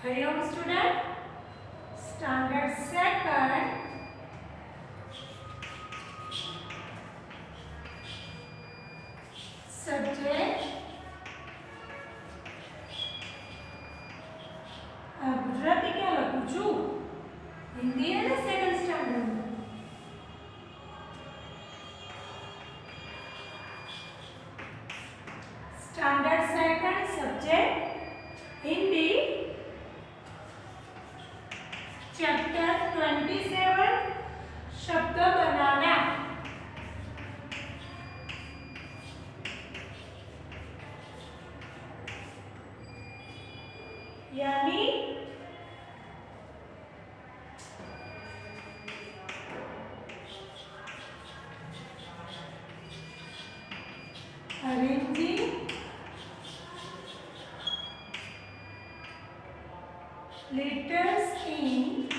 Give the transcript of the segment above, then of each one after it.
Hariom student, standard second subject Gujarati क्या लखूं छू? हिंदी है ना सेकंड स्टैंडर्ड में। Standard second subject Hindi chapter 27 शब्द बनाना। यानी arranging letters in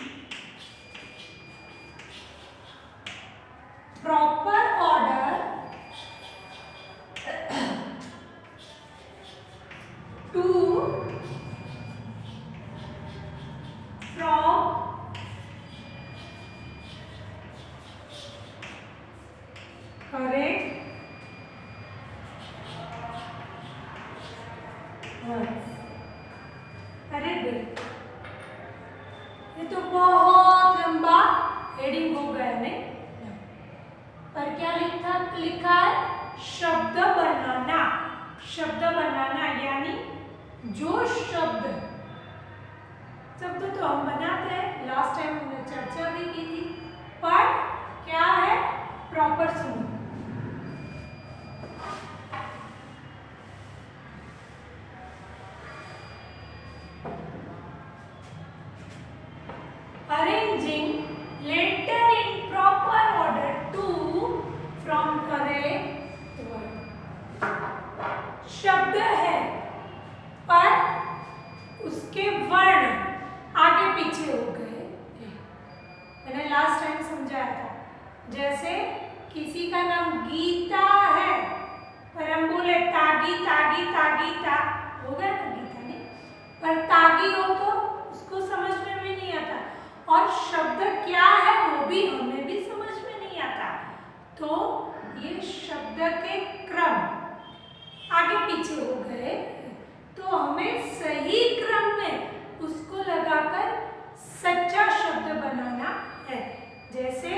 proper order to from correct words। अरे देख, ये तो बहुत लंबा हेडिंग हो गया ने, पर क्या लिखा है? शब्द बनाना। शब्द बनाना यानी जो शब्द तो हम बनाते हैं, लास्ट टाइम हमने चर्चा भी की थी, पर क्या है प्रॉपर सुनो। Arranging letter in proper order to from correct word। शब्द है पर उसके वर्ण आगे पीछे हो गए। मैंने लास्ट टाइम समझाया था, जैसे किसी का नाम गीता है पर हम बोले तागी तागी तागी ता, हो गया ना गीता ने, पर तागी हो तो उसको समझ में भी नहीं आता, और शब्द क्या है वो भी हमें भी समझ में नहीं आता। तो ये शब्द के क्रम आगे पीछे हो गए, तो हमें सही क्रम में उसको लगाकर सच्चा शब्द बनाना है। जैसे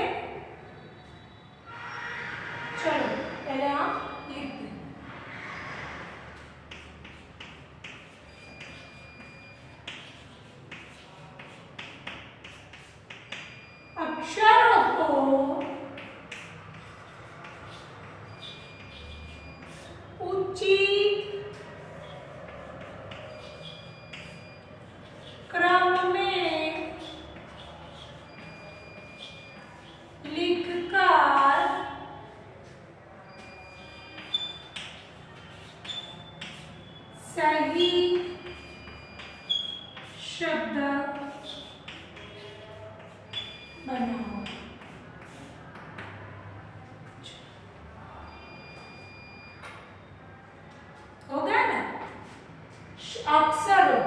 चलो पहले आप लिखते हैं। अक्षरों को उचित क्रम में लिखकर सही शब्द बनाओ। हो गया ना? अक्षरों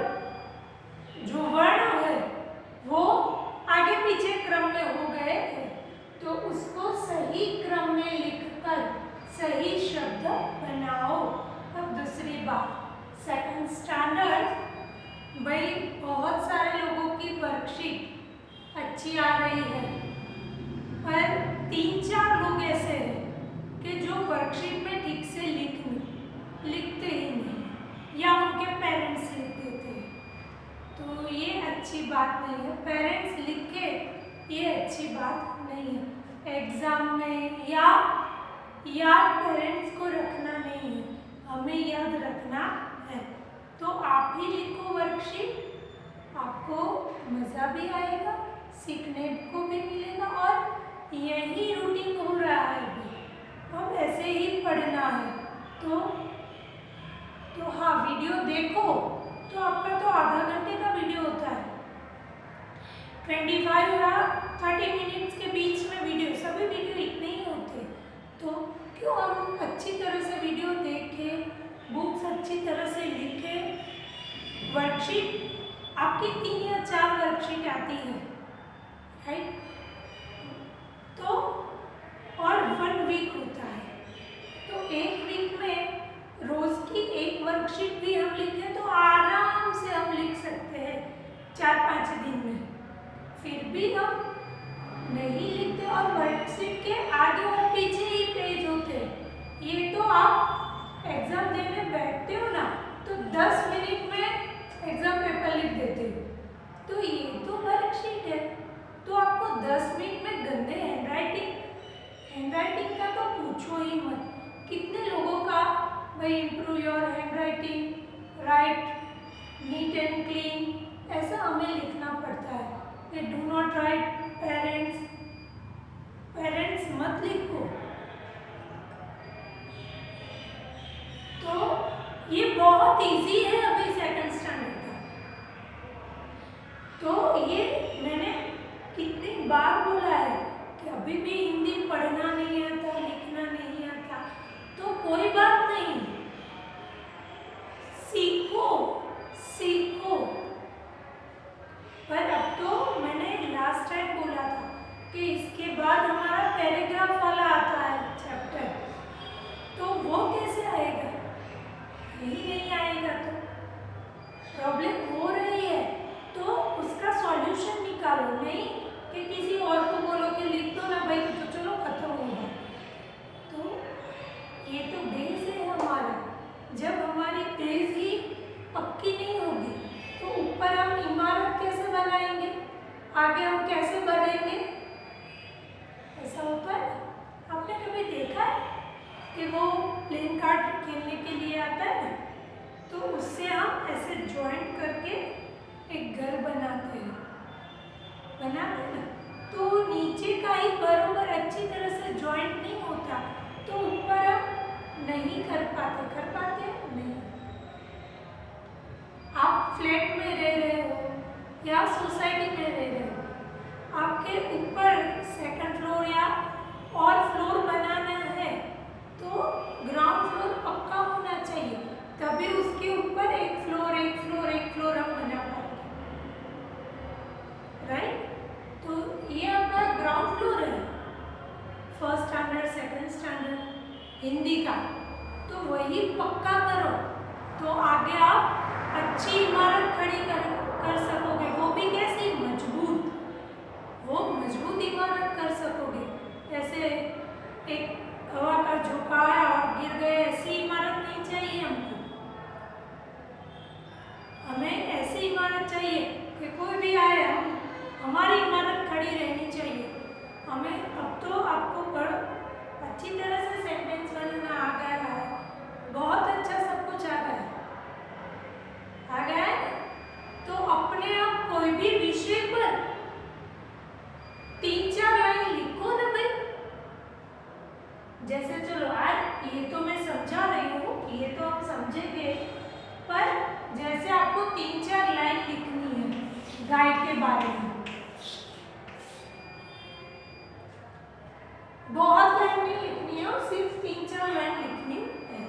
जो वर्ण है वो आगे पीछे क्रम में हो गए, तो उसको सही क्रम में लिखकर सही शब्द बनाओ। अब दूसरी बात, सेकंड स्टैंडर्ड भाई बहुत सारे लोगों की वर्कशीट अच्छी आ रही है, पर 3-4 लोग ऐसे हैं कि जो वर्कशीट में ठीक से लिखते ही नहीं, या उनके पेरेंट्स लिख देते हैं। तो ये अच्छी बात नहीं है। पेरेंट्स लिखे ये अच्छी बात नहीं है। एग्जाम में याद पेरेंट्स को रखना नहीं है, हमें याद रखना है। तो आप ही लिखो वर्कशीट, आपको मज़ा भी आएगा, सीखने को भी मिलेगा, और यही रूटीन हो रहा है अभी, अब ऐसे ही पढ़ना है। तो हाँ, वीडियो देखो तो आपका तो आधा घंटे का वीडियो होता है, 25 या 30 मिनट्स के बीच में वीडियो, सभी वीडियो इतने ही होते। तो क्यों हम अच्छी तरह से वीडियो देखें, बुक्स अच्छी तरह से लिखें, वर्कशीट आपकी के आगे और पीछे ही पेज होते हैं। ये तो आप एग्जाम देने बैठते हो ना तो 10 मिनट में एग्जाम पेपर लिख देते हो। तो ये तो वर्कशीट है, तो आपको 10 मिनट में गंदे हैंडराइटिंग का तो पूछो ही मत। कितने लोगों का भाई improve your handwriting, right neat and clean, ऐसा हमें लिखना पड़ता है। कि डू नॉट राइट पेरेंट्स मत लिखो। तो ये बहुत इजी है अभी सेकंड स्टैंडर्ड का। तो ये मैंने कितनी बार बोला है कि अभी भी हिंदी पढ़ना नहीं आता, लिखना नहीं आता, तो कोई बात नहीं, सीखो सीखो। पर अब तो मैंने लास्ट टाइम बोला था कि इसके बाद हमारा पैराग्राफ वाला आता है चैप्टर, तो वो कैसे आएगा? यही नहीं आएगा तो प्रॉब्लम हो रही है, तो उसका सॉल्यूशन निकालो, नहीं कि किसी और को बोलो कि लिख दो ना भाई तो चलो खत्म होगा। तो ये तो बेस है हमारा। जब हमारी बेस ही पक्की नहीं होगी तो ऊपर हम इमारत कैसे बनाएंगे, आगे हम कैसे बढ़ेंगे? ऐसा होता है। आपने कभी देखा है कि वो प्लेइंग कार्ड खेलने के लिए आता है ना, तो उससे हम ऐसे ज्वाइंट करके एक घर बनाते हैं ना, तो नीचे का ही बराबर अच्छी तरह से ज्वाइंट नहीं होता, तो ऊपर हम नहीं कर पाते नहीं। आप फ्लैट में रह रहे हो या सोसाइटी में रह रहे हो, आपके ऊपर सेकंड फ्लोर या और फ्लोर बनाना है तो ग्राउंड फ्लोर पक्का होना चाहिए, तभी उसके ऊपर एक फ्लोर हम बना पाएंगे, राइट? तो ये आपका ग्राउंड फ्लोर है first standard second standard Hindi का, तो वही पक्का करो तो आगे आप अच्छी इमारत खड़ी कर सकोगे। वो भी कैसी? मजबूत, वो मजबूत इमारत कर सकोगे। जैसे एक हवा का झोंका आया और गिर गए, ऐसी इमारत नहीं चाहिए हमको। हमें ऐसी इमारत चाहिए कि कोई भी आए हमारी इमारत खड़ी रहनी चाहिए। हमें अब तो आपको अच्छी तरह से सेंटेंस बनाना आ गया है, बहुत अच्छा सब कुछ आ गया है। तो अपने आप कोई भी विषय पर 3-4 लाइन लिखो ना भाई। जैसे चलो आज ये तो मैं समझा रही हूँ, ये तो हम समझेंगे, पर जैसे आपको 3-4 लाइन लिखनी है गाय के बारे में, बहुत लाइन नहीं लिखनी है, सिर्फ 3-4 लाइन लिखनी है।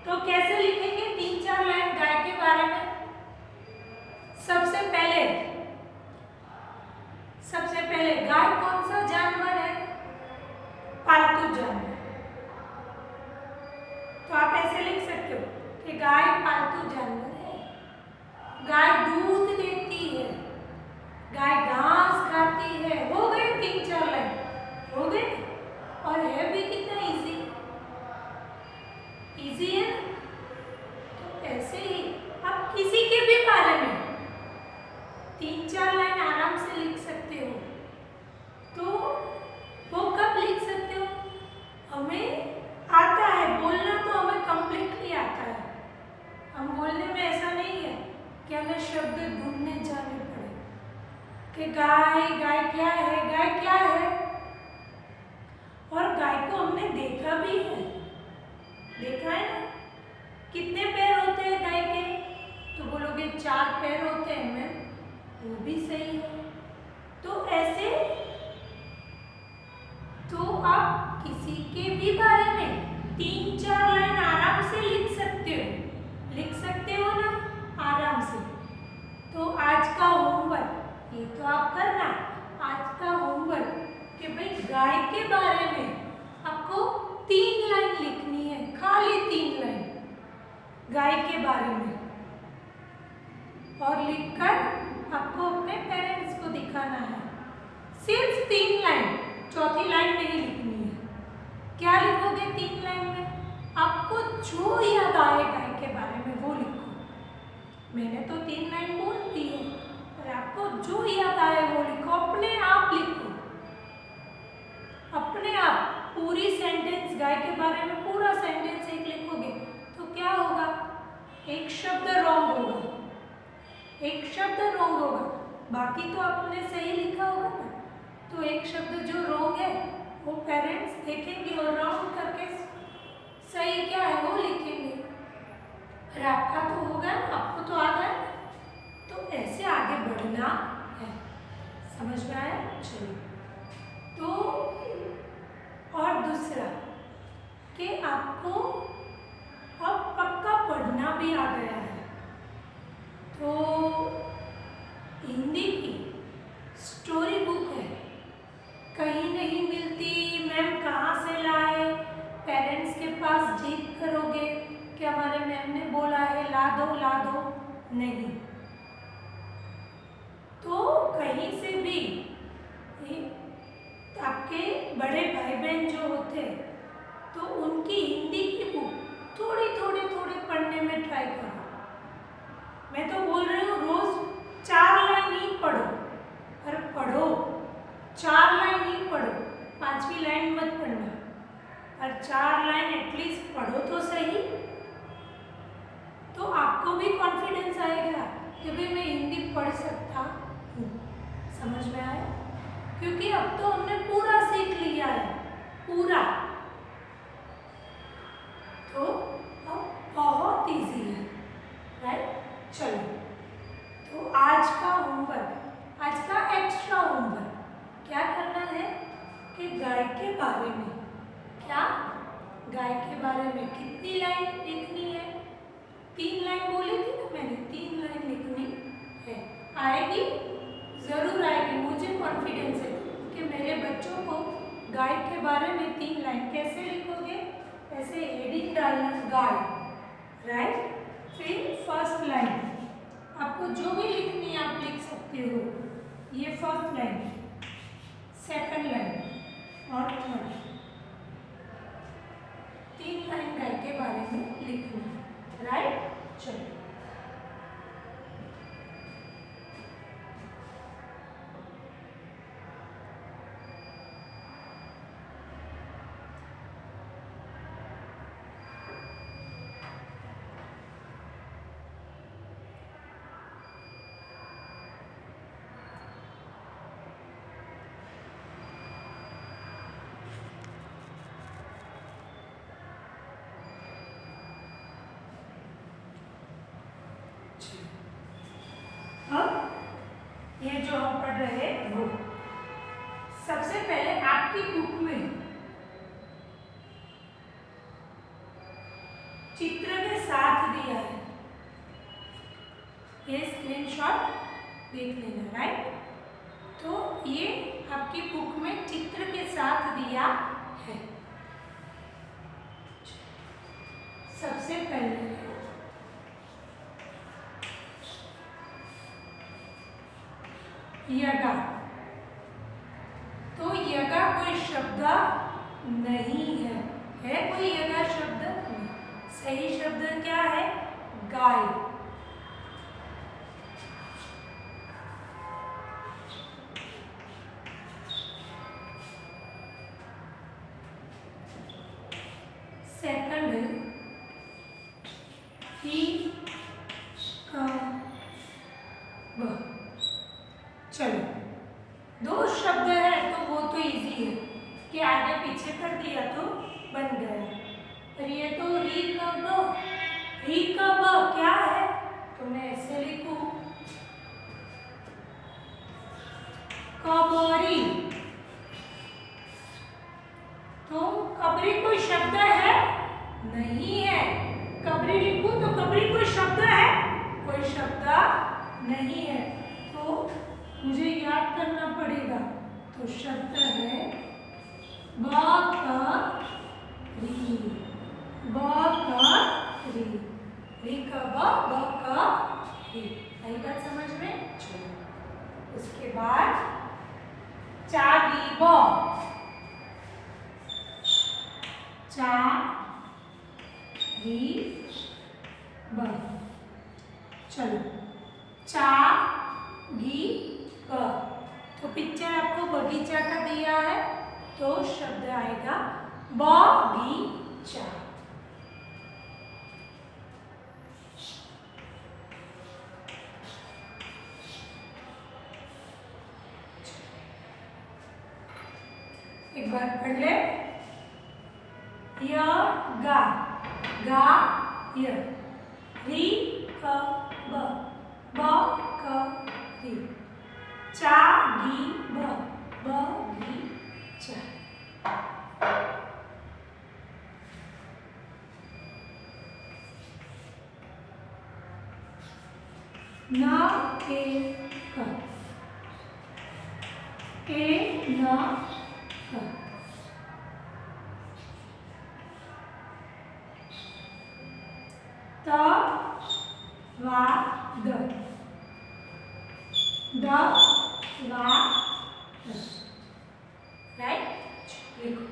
तो कैसे लिखेंगे 3-4 लाइन गाय के बारे में? सबसे पहले गाय कौन सा जानवर है? पालतू जानवर। तो आप ऐसे लिख सकते हो कि गाय पालतू जानवर है, गाय दूध देती है, गाय घास खाती है। हो गए 3-4 लाइन, हो गए। और है भी कितना इजी है ना? तो ऐसे ही आप किसी के भी बारे में 3-4 लाइन आराम से लिख सकते हो। तो वो कब लिख सकते हो? हमें आता है बोलना, तो हमें कंप्लीटली आता है। हम बोलने में ऐसा नहीं है कि हमें शब्द ढूंढने जाने पड़े कि गाय क्या है। और गाय को हमने देखा भी है, देखा है ना? कितने पैर होते हैं गाय के? तो बोलोगे 4 पैर होते हैं मैम, वो भी सही है। तो ऐसे तो आप किसी के भी बारे में 3-4 लाइन आराम से लिख सकते हो ना, आराम से। तो आज का होमवर्क ये तो आप करना, आज का होमवर्क कि भाई गाय के बारे में आपको 3 लाइन लिखनी है, खाली 3 लाइन। गाय के बारे में और लिखकर आपको अपने पेरेंट्स को दिखाना है। सिर्फ 3 लाइन, चौथी लाइन नहीं लिखनी है। क्या लिखोगे 3 लाइन में? आपको जो याद आए गाय के बारे में वो लिखो। मैंने तो 3 लाइन बोल दी है, पर आपको जो याद आए वो लिखो, अपने आप लिखो, अपने आप। पूरी सेंटेंस गाय के बारे में पूरा सेंटेंस एक लिखोगे तो क्या होगा? एक शब्द रॉन्ग होगा, एक शब्द रॉन्ग होगा, बाकी तो आपने सही लिखा होगा ना। तो एक शब्द जो रॉन्ग है वो पेरेंट्स देखेंगे और राउंड करके सही क्या है वो लिखेंगे। और आपका तो होगा ना, आपको तो आ गया। तो ऐसे आगे बढ़ना है। समझ में आया? चलिए। तो और दूसरा कि आपको अब पक्का पढ़ना भी आ गया है। तो हिंदी की स्टोरी बुक है, कहीं नहीं मिलती, मैम कहाँ से लाए? पेरेंट्स के पास जिद करोगे कि हमारे मैम ने बोला है ला दो ला दो, नहीं। तो कहीं से भी आपके बड़े भाई बहन जो होते तो उनकी हिंदी की बुक थोड़ी पढ़ने में ट्राई करो। मैं तो बोल रही हूँ रोज 4 लाइन ही पढ़ो, पर पढ़ो 4 लाइन ही पढ़ो, 5वीं लाइन मत पढ़ना, पर 4 लाइन एटलीस्ट पढ़ो तो सही। तो आपको भी कॉन्फिडेंस आएगा कि भाई मैं हिंदी पढ़ सकता हूँ। समझ में आया? क्योंकि अब तो हमने पूरा सीख लिया है, पूरा। तो अब बहुत इजी है, राइट? चलो, तो आज का होमवर्क, आज का एक्स्ट्रा होमवर्क क्या करना है कि गाय के बारे में, क्या गाय के बारे में कितनी लाइन लिखनी है? 3 लाइन बोली थी ना मैंने, 3 लाइन लिखनी है। आएगी? जरूर आएगी। मुझे कॉन्फिडेंस है कि मेरे बच्चों को गाय के बारे में 3 लाइन कैसे लिखोगे? ऐसे हेडिंग डालना गाय, राइट? फिर फर्स्ट लाइन आपको जो भी लिखनी है आप लिख सकते हो। ये फर्स्ट लाइन, सेकंड लाइन और थर्ड, 3 लाइन गाय के बारे में लिखनी, राइट? चलो, अब ये जो हम पढ़ रहे हैं वो सबसे पहले आपकी बुक में चित्र के साथ दिया है, ये स्क्रीनशॉट देख लेना, राइट? तो ये आपकी बुक में चित्र के साथ दिया है। सबसे पहले यगा। तो यगा कोई शब्द नहीं है, है कोई यगा शब्द? सही शब्द क्या है? गाय। सेकंड ही चलो, 2 शब्द है तो वो तो इजी है कि आगे पीछे कर दिया तो बन गया। पर ये तो री का ब क्या है? तो मैं ऐसे लिखूं कबरी। तो कबरी कोई शब्द है? नहीं है। कबरी लिखूं तो कबरी कोई शब्द है? कोई शब्द नहीं है। तो मुझे याद करना पड़ेगा। तो शब्द है बकरी, बकरी। री क ब क री। आई बात समझ में? चलो उसके बाद चा गी ब, चा गी ब। चलो चा गी ब, तो पिक्चर आपको बगीचा का दिया है तो शब्द आएगा बगीचा। एक बार पढ़ ले। य गा, गा य, री क ब, ब क री, चा गी ब, ब गी चा। न के क, के न क, त वा द, द वा द। राइट, लिखो।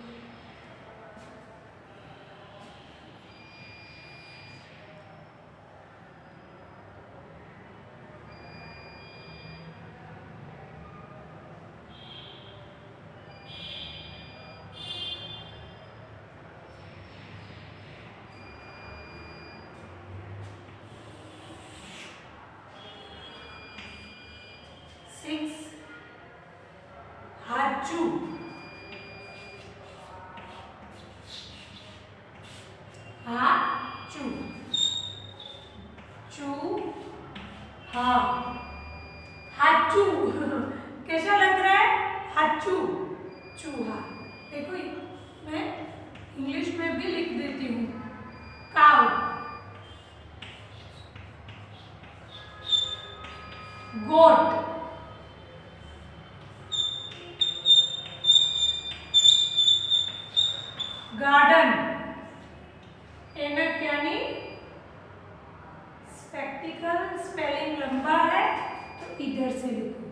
हाचू, हाचू, चू हा, हाचू। कैसा लग रहा है? हाचू, चूहा। देखो मैं इंग्लिश में भी लिख देती हूँ। काऊ, गोट, गार्डन। एनक यानी स्पेक्टिकल, स्पेलिंग लंबा है तो इधर से लिखो।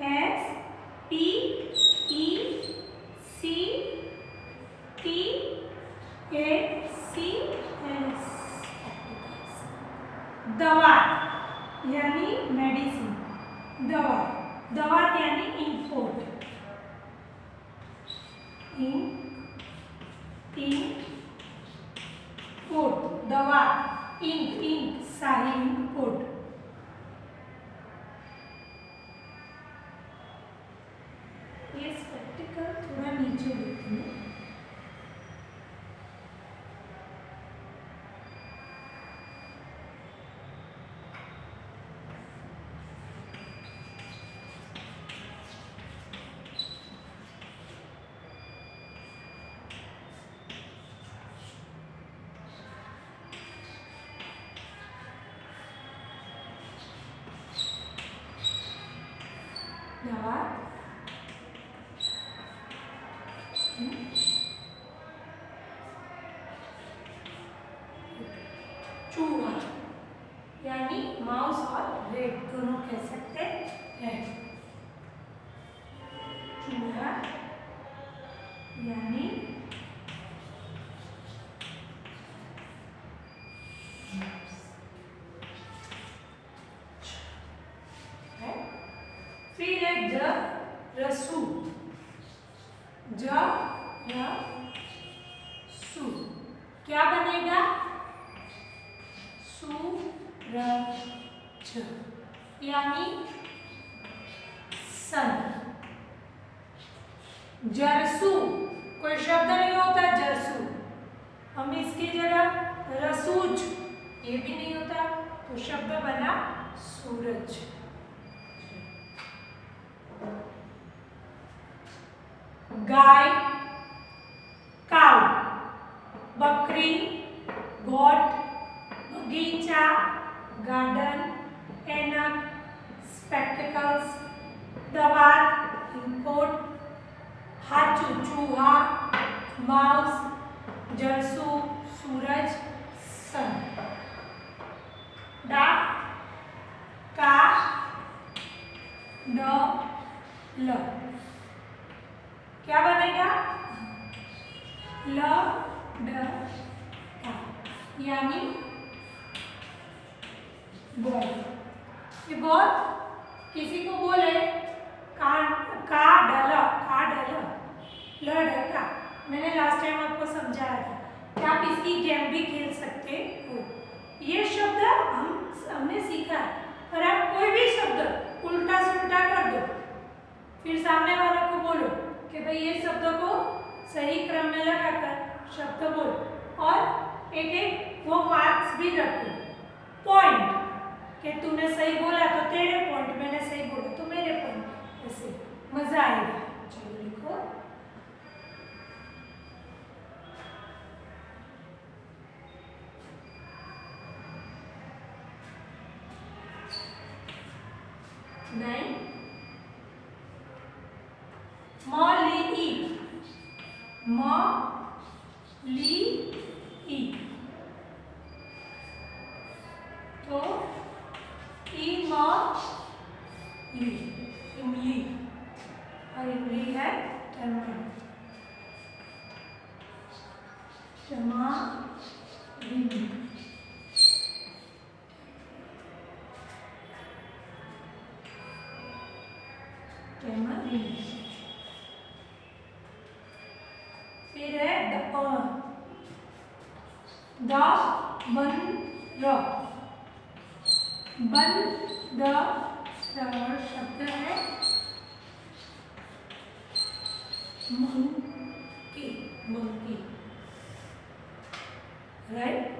S P E C T A C S, दवा यानी मेडिसिन, दवा, दवा यानी इंपोर्ट, पोर्ट, दवा, इंक शाही, पोर्ट। ये स्पेक्टिकल थोड़ा नीचे लिखती हूँ। दवा, चूहा यानी माउस और रेट दोनों कह सकते हैं। चूहा यानी फिर है जरसू, जरसू क्या बनेगा? सूरज यानी सन। जरसू कोई शब्द नहीं होता, जरसू हम इसकी जगह रसूज ये भी नहीं होता तो शब्द बना सूरज। गाय, काऊ, बकरी, गोट, बगीचा, गार्डन, ऐनक, स्पेक्टिकल्स, दवात, इंपोर्ट, हाचू चूहा, माउस, जरसू, सूरज, सन। डा, का, ड, ल। क्या बनेगा? ल, ड, का, यानी बॉय। ये बहुत किसी को बोले का डला, ल ढका, मैंने लास्ट टाइम आपको समझाया था कि आप इसकी गेम भी खेल सकते हो। ये शब्द हमने सीखा है, और आप कोई भी शब्द उल्टा सुल्टा कर दो, फिर सामने वाले को बोलो कि भाई ये शब्द को सही क्रम में लगाकर शब्द बोल, और एक एक वो मार्क्स भी रखो, पॉइंट, कि तूने सही बोला तो तेरे पॉइंट, मैंने सही बोला तो मेरे पॉइंट, ऐसे मजा आएगा। चलो लिखो। नहीं, मौली, मौली, तो इमली, इमली, और इमली है टमाटर, टमाटर, फिर है शब्द है मंकी, मंकी, राइट।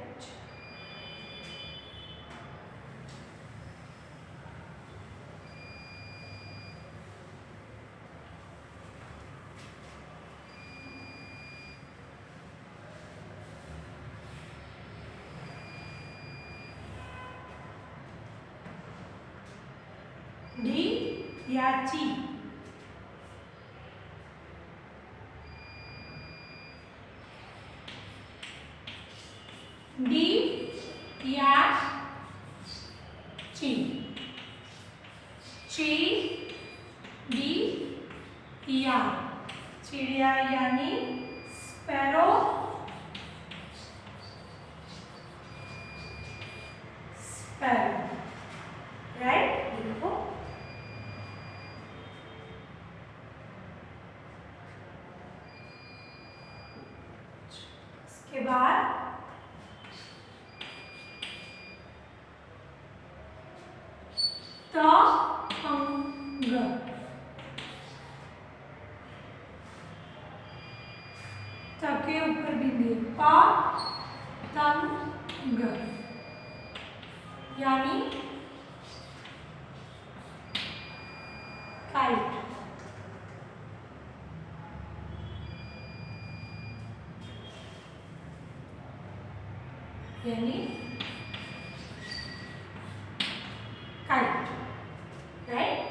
डी या ची, डी या ची, ची, डी या, चिड़िया यानी स्पैरो, स्पैरो, राइट। देखो इसके बाद तंग, के ऊपर बिंदी, पतंग, यानी काइट, यानी काइट, राइट।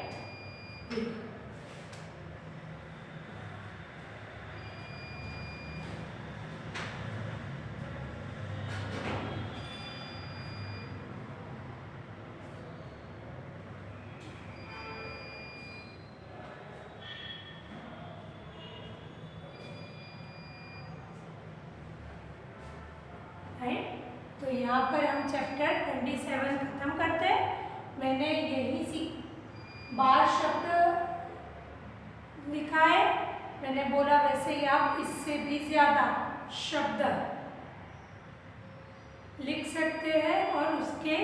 तो यहाँ पर हम चैप्टर 27 खत्म करते हैं। मैंने यही बार शब्द लिखा है, मैंने बोला वैसे ही आप इससे भी ज्यादा शब्द लिख सकते हैं और उसके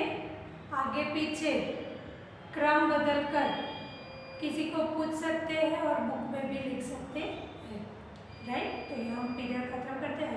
आगे पीछे क्रम बदलकर किसी को पूछ सकते हैं और बुक में भी लिख सकते हैं, राइट। तो यहाँ हम पीरियड खत्म करते हैं।